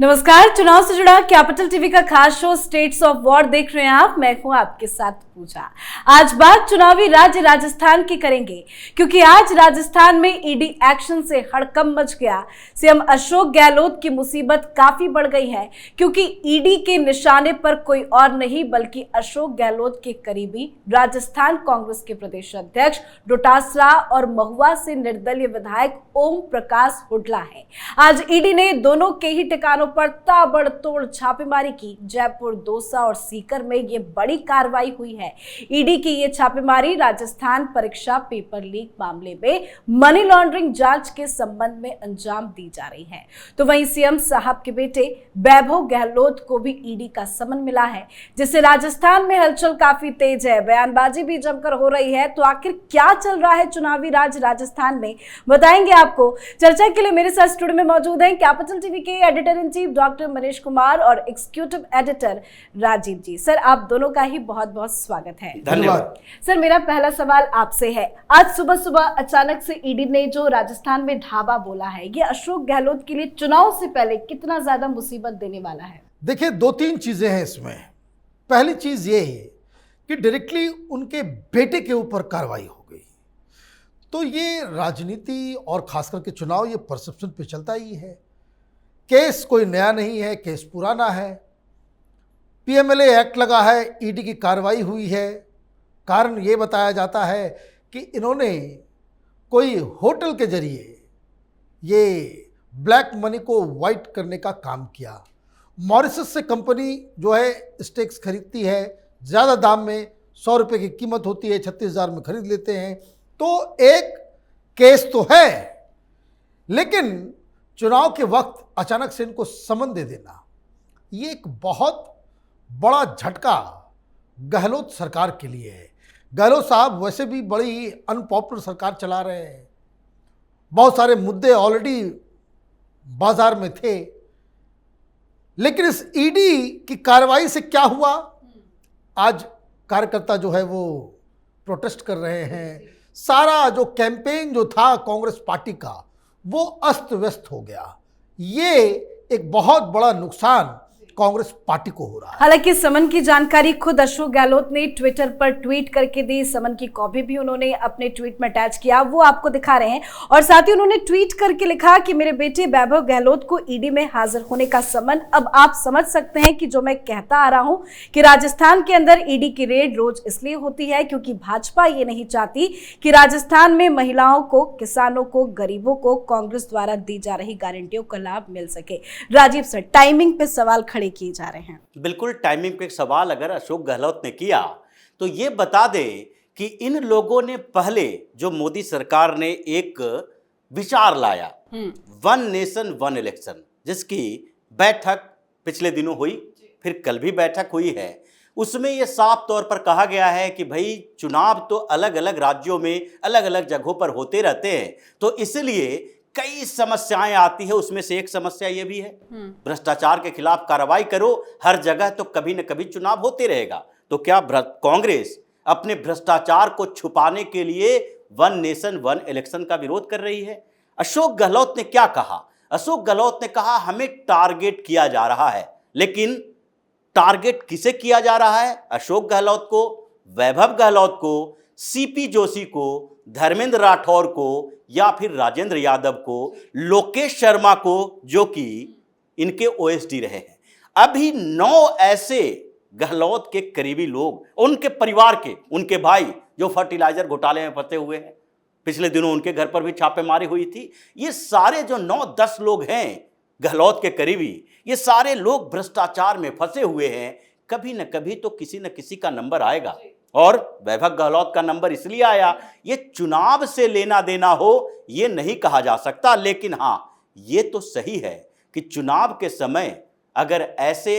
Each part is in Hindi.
नमस्कार। चुनाव से जुड़ा कैपिटल टीवी का खास शो स्टेट्स ऑफ वॉर देख रहे हैं आप। मैं हूं आपके साथ पूजा। आज बात चुनावी राज्य राजस्थान की करेंगे, क्योंकि आज राजस्थान में ईडी एक्शन से हड़कंप मच गया। सीएम अशोक गहलोत की मुसीबत काफी बढ़ गई है, क्योंकि ईडी के निशाने पर कोई और नहीं बल्कि अशोक गहलोत के करीबी राजस्थान कांग्रेस के प्रदेश अध्यक्ष डोटासरा और महुआ से निर्दलीय विधायक ओम प्रकाश हुड्डा है। आज ईडी ने दोनों के ही ठिकानों पर ताबड़तोड़ छापेमारी की। जयपुर, दौसा और सीकर में ये बड़ी कार्रवाई हुई है। ईडी की ये छापेमारी राजस्थान परीक्षा पेपर लीक मामले में मनी लॉन्ड्रिंग जांच के संबंध में अंजाम दी जा रही है। तो वहीं सीएम साहब के बेटे वैभव गहलोत को भी ईडी का समन मिला है, जिससे राजस्थान में हलचल काफी तेज है। बयानबाजी भी जमकर हो रही है। तो आखिर क्या चल रहा है चुनावी राज्य राजस्थान में, बताएंगे आपको। चर्चा के लिए मेरे साथ स्टूडियो में मौजूद हैं कैपिटल टीवी के editor in chief doctor Manish Kumar और एग्जीक्यूटिव एडिटर राजीव जी। सर, आप दोनों का ही बहुत बहुत स्वागत है। धन्यवाद। सर, मेरा पहला सवाल आपसे है। आज सुबह सुबह अचानक से ईडी ने जो राजस्थान में ढाबा बोला है, ये अशोक गहलोत के लिए चुनाव से पहले कितना ज्यादा मुसीबत देने वाला है? देखिए, दो तीन चीजें हैं इसमें। पहली चीज ये है कि डायरेक्टली उनके बेटे के ऊपर कार्रवाई हो गई। तो ये राजनीति और खास करके चुनाव, ये परसेप्शन पे चलता ही है। केस कोई नया नहीं है, केस पुराना है। पीएमएलए एक्ट लगा है, ईडी की कार्रवाई हुई है। कारण ये बताया जाता है कि इन्होंने कोई होटल के जरिए ये ब्लैक मनी को वाइट करने का काम किया। मॉरिशस से कंपनी जो है स्टेक्स खरीदती है ज़्यादा दाम में, 100 रुपये की कीमत होती है, 36,000 में खरीद लेते हैं। तो एक केस तो है, लेकिन चुनाव के वक्त अचानक से इनको समन दे देना, ये एक बहुत बड़ा झटका गहलोत सरकार के लिए है। गहलोत साहब वैसे भी बड़ी अनपॉपुलर सरकार चला रहे हैं। बहुत सारे मुद्दे ऑलरेडी बाजार में थे, लेकिन इस ईडी की कार्रवाई से क्या हुआ? आज कार्यकर्ता जो है वो प्रोटेस्ट कर रहे हैं। सारा जो कैंपेन जो था कांग्रेस पार्टी का, वो अस्त व्यस्त हो गया। ये एक बहुत बड़ा नुकसान कांग्रेस पार्टी को हो रहा है। हालांकि समन की जानकारी खुद अशोक गहलोत ने ट्विटर पर ट्वीट करके दी। समन की कॉपी भी उन्होंने अपने ट्वीट में अटैच किया, वो आपको दिखा रहे हैं। और साथ ही उन्होंने ट्वीट करके लिखा कि मेरे बेटे वैभव गहलोत को ईडी में हाजिर होने का समन। अब आप समझ सकते हैं कि जो मैं कहता आ रहा हूं कि राजस्थान के अंदर ईडी की रेड रोज इसलिए होती है क्योंकि भाजपा ये नहीं चाहती कि राजस्थान में महिलाओं को, किसानों को, गरीबों को कांग्रेस द्वारा दी जा रही गारंटियों का लाभ मिल सके। राजीव सर, टाइमिंग पे सवाल खड़े किए जा रहे हैं। बिल्कुल, टाइमिंग पे एक सवाल अगर अशोक गहलोत ने किया तो ये बता दे कि इन लोगों ने पहले जो मोदी सरकार ने एक विचार लाया, वन नेशन वन इलेक्शन, जिसकी बैठक पिछले दिनों हुई, फिर कल भी बैठक हुई है। उसमें यह साफ तौर पर कहा गया है कि भाई चुनाव तो अलग अलग राज्यों में अलग अलग जगहों पर होते रहते हैं, तो इसलिए कई समस्याएं आती है। उसमें से एक समस्या ये भी है, भ्रष्टाचार के खिलाफ कार्रवाई करो, हर जगह तो कभी न कभी चुनाव होते रहेगा। तो क्या कांग्रेस अपने भ्रष्टाचार को छुपाने के लिए वन नेशन वन इलेक्शन का विरोध कर रही है? अशोक गहलोत ने क्या कहा? अशोक गहलोत ने कहा हमें टारगेट किया जा रहा है। लेकिन टारगेट किसे किया जा रहा है? अशोक गहलोत को, वैभव गहलोत को, सीपी जोशी को, धर्मेंद्र राठौर को, या फिर राजेंद्र यादव को, लोकेश शर्मा को, जो कि इनके ओएसडी रहे हैं। अभी 9 ऐसे गहलोत के करीबी लोग, उनके परिवार के, उनके भाई जो फर्टिलाइजर घोटाले में फंसे हुए हैं, पिछले दिनों उनके घर पर भी छापेमारी हुई थी। ये सारे जो 9-10 लोग हैं गहलोत के करीबी, ये सारे लोग भ्रष्टाचार में फंसे हुए हैं। कभी न कभी तो किसी न किसी का नंबर आएगा, और वैभव गहलोत का नंबर इसलिए आया, ये चुनाव से लेना देना हो ये नहीं कहा जा सकता। लेकिन हाँ, ये तो सही है कि चुनाव के समय अगर ऐसे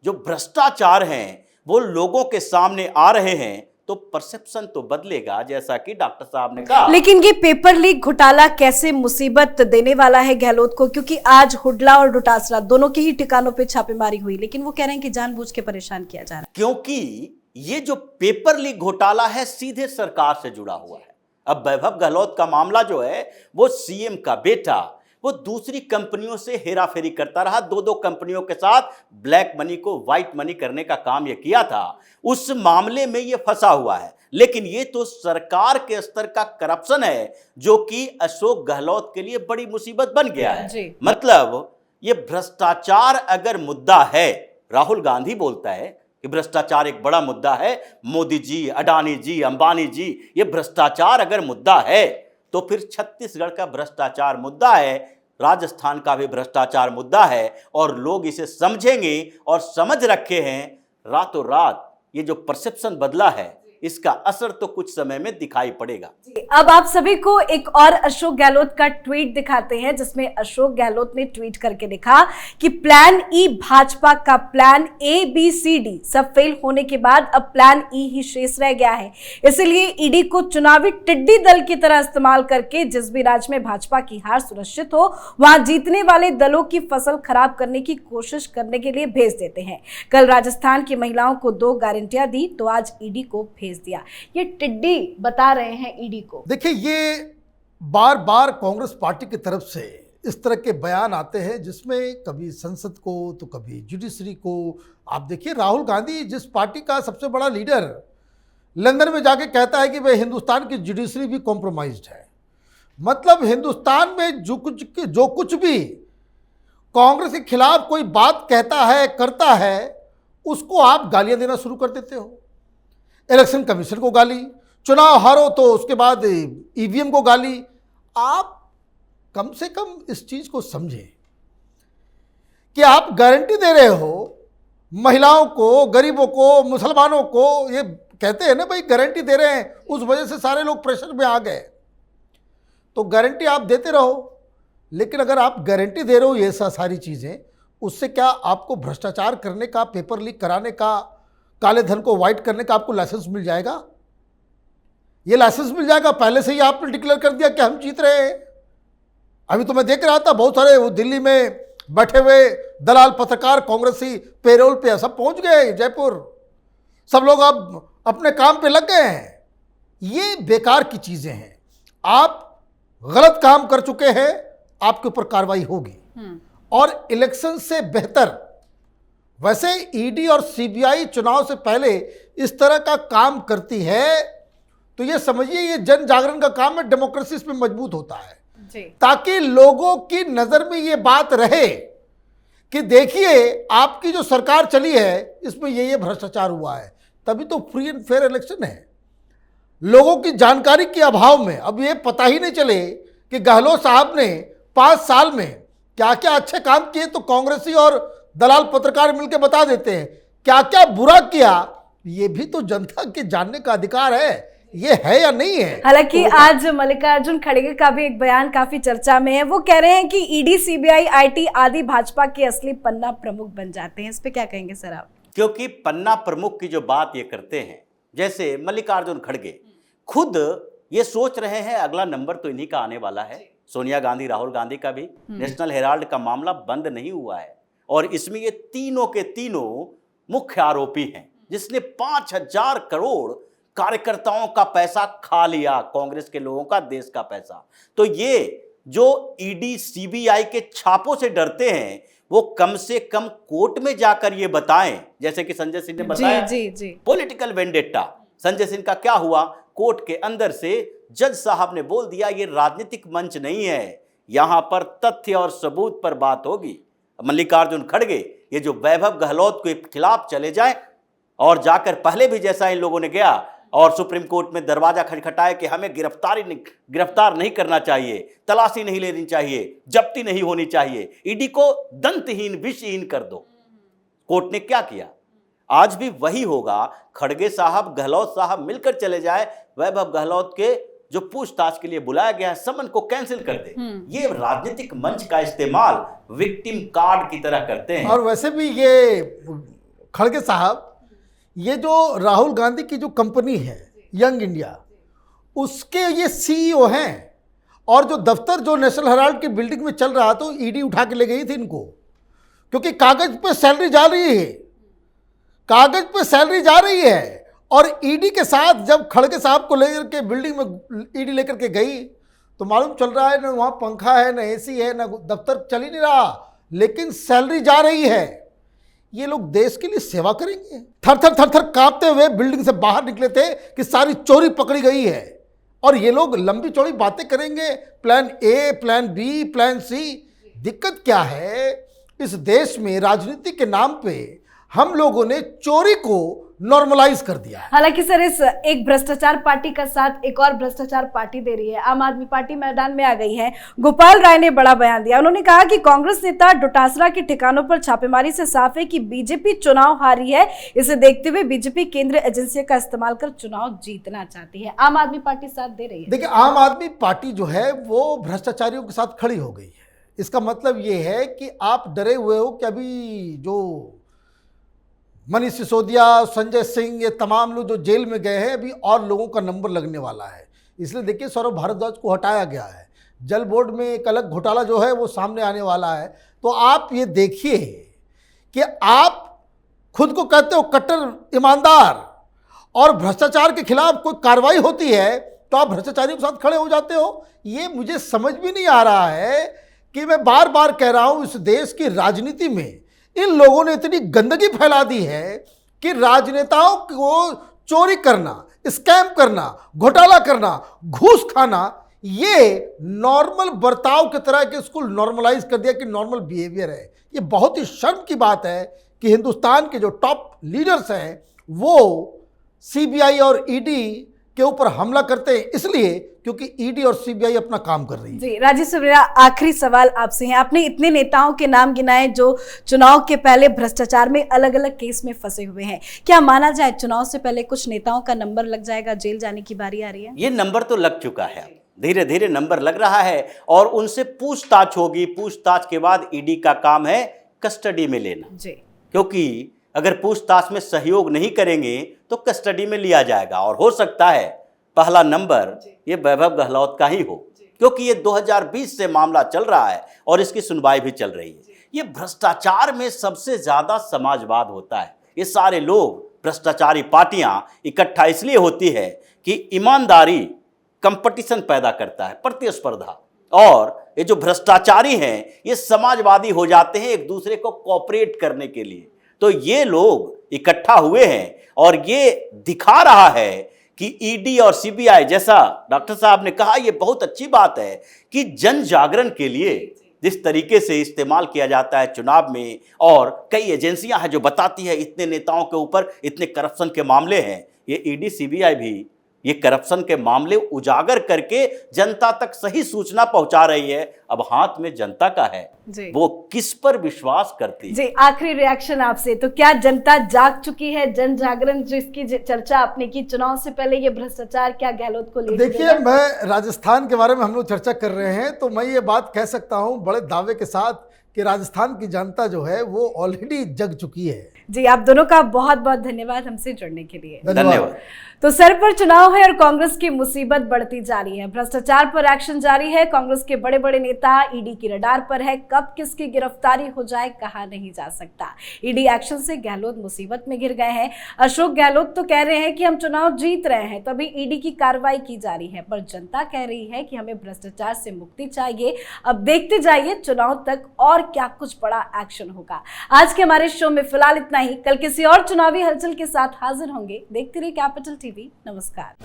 जो भ्रष्टाचार हैं वो लोगों के सामने आ रहे हैं तो परसेप्शन तो बदलेगा, जैसा कि डॉक्टर साहब ने कहा। लेकिन ये पेपर लीक घोटाला कैसे मुसीबत देने वाला है गहलोत को? क्योंकि आज हुड्डा और डोटासरा दोनों के ही ठिकानों पे छापेमारी हुई, लेकिन वो कह रहे हैं कि जानबूझ के परेशान किया जा रहा है। क्योंकि ये जो पेपर लीक घोटाला है सीधे सरकार से जुड़ा हुआ है। अब वैभव गहलोत का मामला जो है वो सीएम का बेटा वो दूसरी कंपनियों से हेराफेरी करता रहा, दो दो कंपनियों के साथ ब्लैक मनी को व्हाइट मनी करने का काम ये किया था। उस मामले में ये फंसा हुआ है। लेकिन ये तो सरकार के स्तर का करप्शन है जो कि अशोक गहलोत के लिए बड़ी मुसीबत बन गया है। मतलब ये भ्रष्टाचार अगर मुद्दा है, राहुल गांधी बोलता है कि भ्रष्टाचार एक बड़ा मुद्दा है, मोदी जी, अडानी जी, अंबानी जी, ये भ्रष्टाचार अगर मुद्दा है तो फिर छत्तीसगढ़ का भ्रष्टाचार मुद्दा है, राजस्थान का भी भ्रष्टाचार मुद्दा है, और लोग इसे समझेंगे और समझ रखे हैं। रातों रात ये जो परसेप्शन बदला है, इसका असर तो कुछ समय में दिखाई पड़ेगा। अब आप सभी को एक और अशोक गहलोत का ट्वीट दिखाते हैं, जिसमें अशोक गहलोत ने ट्वीट करके लिखा कि प्लान ई भाजपा का प्लान ABCD सब फेल होने के बाद अब प्लान ई ही शेष रह गया है। इसलिए ईडी को चुनावी टिड्डी दल की तरह इस्तेमाल करके जिस भी राज्य में भाजपा की हार सुनिश्चित हो, वहां जीतने वाले दलों की फसल खराब करने की कोशिश करने के लिए भेज देते हैं। कल राजस्थान की महिलाओं को 2 गारंटियां दी तो आज ईडी को भेज दिया। ये टिड्डी बता रहे हैं ईडी को। देखिए, ये बार बार कांग्रेस पार्टी की तरफ से इस तरह के बयान आते हैं जिसमें कभी संसद को तो कभी जुडिशरी को। आप देखिए, राहुल गांधी जिस पार्टी का सबसे बड़ा लीडर लंदन में जाके कहता है कि भाई हिंदुस्तान की जुडिशरी भी कॉम्प्रोमाइज्ड है। मतलब हिंदुस्तान में जो कुछ भी कांग्रेस के खिलाफ कोई बात कहता है, करता है, उसको आप गालियां देना शुरू कर देते हो। इलेक्शन कमीशन को गाली, चुनाव हारो तो उसके बाद ईवीएम को गाली। आप कम से कम इस चीज को समझें कि आप गारंटी दे रहे हो महिलाओं को, गरीबों को, मुसलमानों को। ये कहते हैं ना भाई गारंटी दे रहे हैं, उस वजह से सारे लोग प्रेशर में आ गए। तो गारंटी आप देते रहो, लेकिन अगर आप गारंटी दे रहे हो ये सारी चीजें, उससे क्या आपको भ्रष्टाचार करने का, पेपर लीक कराने का, काले धन को व्हाइट करने का आपको लाइसेंस मिल जाएगा? ये लाइसेंस मिल जाएगा? पहले से ही आपने डिक्लेयर कर दिया कि हम जीत रहे हैं। अभी तो मैं देख रहा था बहुत सारे वो दिल्ली में बैठे हुए दलाल पत्रकार कांग्रेसी पेरोल पे सब पहुंच गए जयपुर, सब लोग अब अपने काम पे लग गए हैं। ये बेकार की चीजें हैं। आप गलत काम कर चुके हैं, आपके ऊपर कार्रवाई होगी। और इलेक्शन से बेहतर, वैसे ईडी और सीबीआई चुनाव से पहले इस तरह का काम करती है तो ये समझिए ये जन जागरण का काम है, डेमोक्रेसी इसमें मजबूत होता है जी। ताकि लोगों की नजर में ये बात रहे कि देखिए आपकी जो सरकार चली है इसमें ये भ्रष्टाचार हुआ है, तभी तो फ्री एंड फेयर इलेक्शन है। लोगों की जानकारी के अभाव में अब ये पता ही नहीं चले कि गहलोत साहब ने 5 साल में क्या क्या अच्छे काम किए, तो कांग्रेसी और दलाल पत्रकार मिलकर बता देते हैं। क्या क्या बुरा किया, ये भी तो जनता के जानने का अधिकार है, ये है या नहीं है। हालांकि तो आज मल्लिकार्जुन खड़गे का भी एक बयान काफी चर्चा में है। वो कह रहे हैं कि ईडी, सीबीआई, आईटी आदि भाजपा के असली पन्ना प्रमुख बन जाते हैं। इस पे क्या कहेंगे सर आप? क्योंकि पन्ना प्रमुख की जो बात ये करते हैं, जैसे मल्लिकार्जुन खड़गे खुद ये सोच रहे हैं अगला नंबर तो इन्हीं का आने वाला है। सोनिया गांधी, राहुल गांधी का भी नेशनल हेराल्ड का मामला बंद नहीं हुआ है और इसमें ये तीनों के तीनों मुख्य आरोपी हैं, जिसने 5000 करोड़ कार्यकर्ताओं का पैसा खा लिया, कांग्रेस के लोगों का, देश का पैसा। तो ये जो ईडी सीबीआई के छापों से डरते हैं, वो कम से कम कोर्ट में जाकर ये बताएं, जैसे कि संजय सिंह ने बताया जी। Political vendetta. संजय सिंह का क्या हुआ, कोर्ट के अंदर से जज साहब ने बोल दिया ये राजनीतिक मंच नहीं है, यहां पर तथ्य और सबूत पर बात होगी। मल्लिकार्जुन खड़गे ये जो वैभव गहलोत के खिलाफ चले जाए और जाकर पहले भी जैसा इन लोगों ने गया और सुप्रीम कोर्ट में दरवाजा खटखटाया कि हमें गिरफ्तार नहीं करना चाहिए, तलाशी नहीं लेनी चाहिए, जब्ती नहीं होनी चाहिए, ईडी को दंतहीन, विषहीन कर दो। कोर्ट ने क्या किया? आज भी वही होगा। खड़गे साहब, गहलोत साहब मिलकर चले जाए, वैभव गहलोत के जो पूछताछ के लिए बुलाया गया है समन को कैंसिल कर दे। ये राजनीतिक मंच का इस्तेमाल विक्टिम कार्ड की तरह करते हैं। और वैसे भी ये खड़गे साहब, ये जो राहुल गांधी की जो कंपनी है यंग इंडिया, उसके ये सीईओ हैं। और जो दफ्तर जो नेशनल हेराल्ड की बिल्डिंग में चल रहा तो ईडी उठा के ले गई थी इनको, क्योंकि कागज पे सैलरी जा रही है, कागज पे सैलरी जा रही है। और ईडी के साथ जब खड़गे साहब को लेकर के बिल्डिंग में ईडी लेकर के गई तो मालूम चल रहा है ना वहाँ पंखा है, ना एसी है, ना दफ्तर चल ही नहीं रहा, लेकिन सैलरी जा रही है। ये लोग देश के लिए सेवा करेंगे? थर थर थर थर कांपते हुए बिल्डिंग से बाहर निकले थे कि सारी चोरी पकड़ी गई है, और ये लोग लंबी चौड़ी बातें करेंगे, plan A, plan B, plan C. दिक्कत क्या है, इस देश में राजनीति के नाम पे हम लोगों ने चोरी को नॉर्मलाइज कर दिया है। हालांकि सर, इस एक भ्रष्टाचार पार्टी का साथ एक और भ्रष्टाचार पार्टी दे रही है। आम आदमी पार्टी मैदान में आ गई है। गोपाल राय ने बड़ा बयान दिया। उन्होंने कहा कि कांग्रेस नेता डोटासरा के ठिकानों पर छापेमारी से साफ है कि बीजेपी चुनाव हारी है। इसे देखते हुए बीजेपी केंद्रीय एजेंसियों का इस्तेमाल कर चुनाव जीतना चाहती है। आम आदमी पार्टी साथ दे रही है। देखिए, आम आदमी पार्टी जो है वो भ्रष्टाचारियों के साथ खड़ी हो गई है। इसका मतलब ये है कि आप डरे हुए हो कि अभी जो मनीष सिसोदिया, संजय सिंह, ये तमाम लोग जो जेल में गए हैं, अभी और लोगों का नंबर लगने वाला है। इसलिए देखिए, सौरभ भारद्वाज को हटाया गया है। जल बोर्ड में एक अलग घोटाला जो है वो सामने आने वाला है। तो आप ये देखिए कि आप खुद को कहते हो कट्टर ईमानदार, और भ्रष्टाचार के खिलाफ कोई कार्रवाई होती है तो आप भ्रष्टाचारियों के साथ खड़े हो जाते हो। ये मुझे समझ भी नहीं आ रहा है कि मैं बार बार कह रहा हूँ, इस देश की राजनीति में इन लोगों ने इतनी गंदगी फैला दी है कि राजनेताओं को चोरी करना, स्कैम करना, घोटाला करना, घूस खाना, ये नॉर्मल बर्ताव की तरह के इसको नॉर्मलाइज कर दिया कि नॉर्मल बिहेवियर है। ये बहुत ही शर्म की बात है कि हिंदुस्तान के जो टॉप लीडर्स हैं वो सीबीआई और ईडी के ऊपर हमला करते हैं, इसलिए क्योंकि ईडी और सीबीआई अपना काम कर रही है। जी राजीव सर, मेरा आखिरी सवाल आपसे है। आपने इतने नेताओं के नाम गिनाए जो चुनाव के पहले भ्रष्टाचार में अलग अलग केस में फंसे हुए हैं। क्या माना जाए चुनाव से पहले कुछ नेताओं का नंबर लग जाएगा, जेल जाने की बारी आ रही है? ये नंबर तो लग चुका है, धीरे धीरे नंबर लग रहा है, और उनसे पूछताछ होगी। पूछताछ के बाद ईडी का काम है कस्टडी में लेना जी, क्योंकि अगर पूछताछ में सहयोग नहीं करेंगे तो कस्टडी में लिया जाएगा, और हो सकता है पहला नंबर ये वैभव गहलोत का ही हो, क्योंकि ये 2020 से मामला चल रहा है और इसकी सुनवाई भी चल रही है। ये भ्रष्टाचार में सबसे ज्यादा समाजवाद होता है। ये सारे लोग, भ्रष्टाचारी पार्टियां इकट्ठा इसलिए होती है कि ईमानदारी कंपटीशन पैदा करता है, प्रतिस्पर्धा, और ये जो भ्रष्टाचारी हैं ये समाजवादी हो जाते हैं एक दूसरे को कोऑपरेट करने के लिए। तो ये लोग इकट्ठा हुए हैं, और ये दिखा रहा है कि ईडी और सीबीआई, जैसा डॉक्टर साहब ने कहा, ये बहुत अच्छी बात है कि जन जागरण के लिए जिस तरीके से इस्तेमाल किया जाता है चुनाव में, और कई एजेंसियां हैं जो बताती है इतने नेताओं के ऊपर इतने करप्शन के मामले हैं, ये ईडी सीबीआई भी ये करप्शन के मामले उजागर करके जनता तक सही सूचना पहुंचा रही है। अब हाथ में जनता का है, वो किस पर विश्वास करती है। जी, आखिरी रिएक्शन आपसे, तो क्या जनता जाग चुकी है? जन जागरण जिसकी चर्चा आपने की चुनाव से पहले, ये भ्रष्टाचार क्या गहलोत को ले? देखिए, मैं राजस्थान के बारे में हम लोग चर्चा कर रहे हैं, तो मैं ये बात कह सकता हूँ बड़े दावे के साथ कि राजस्थान की जनता जो है वो ऑलरेडी जग चुकी है। जी, आप दोनों का बहुत बहुत धन्यवाद हमसे जुड़ने के लिए। धन्यवाद। तो सर पर चुनाव है और कांग्रेस की मुसीबत बढ़ती जा रही है। भ्रष्टाचार पर एक्शन जारी है। कांग्रेस के बड़े बड़े नेता ईडी की रडार पर है। कब किसकी गिरफ्तारी हो जाए कहा नहीं जा सकता। ईडी एक्शन से गहलोत मुसीबत में घिर गए हैं। अशोक गहलोत तो कह रहे हैं कि हम चुनाव जीत रहे हैं, तभी ईडी की कार्रवाई की जा रही है, पर जनता कह रही है कि हमें भ्रष्टाचार से मुक्ति चाहिए। अब देखते जाइए चुनाव तक और क्या कुछ बड़ा एक्शन होगा। आज के हमारे शो में फिलहाल इतना ही। कल किसी और चुनावी हलचल के साथ हाजिर होंगे। देखते रहिए कैपिटल टीवी। नमस्कार।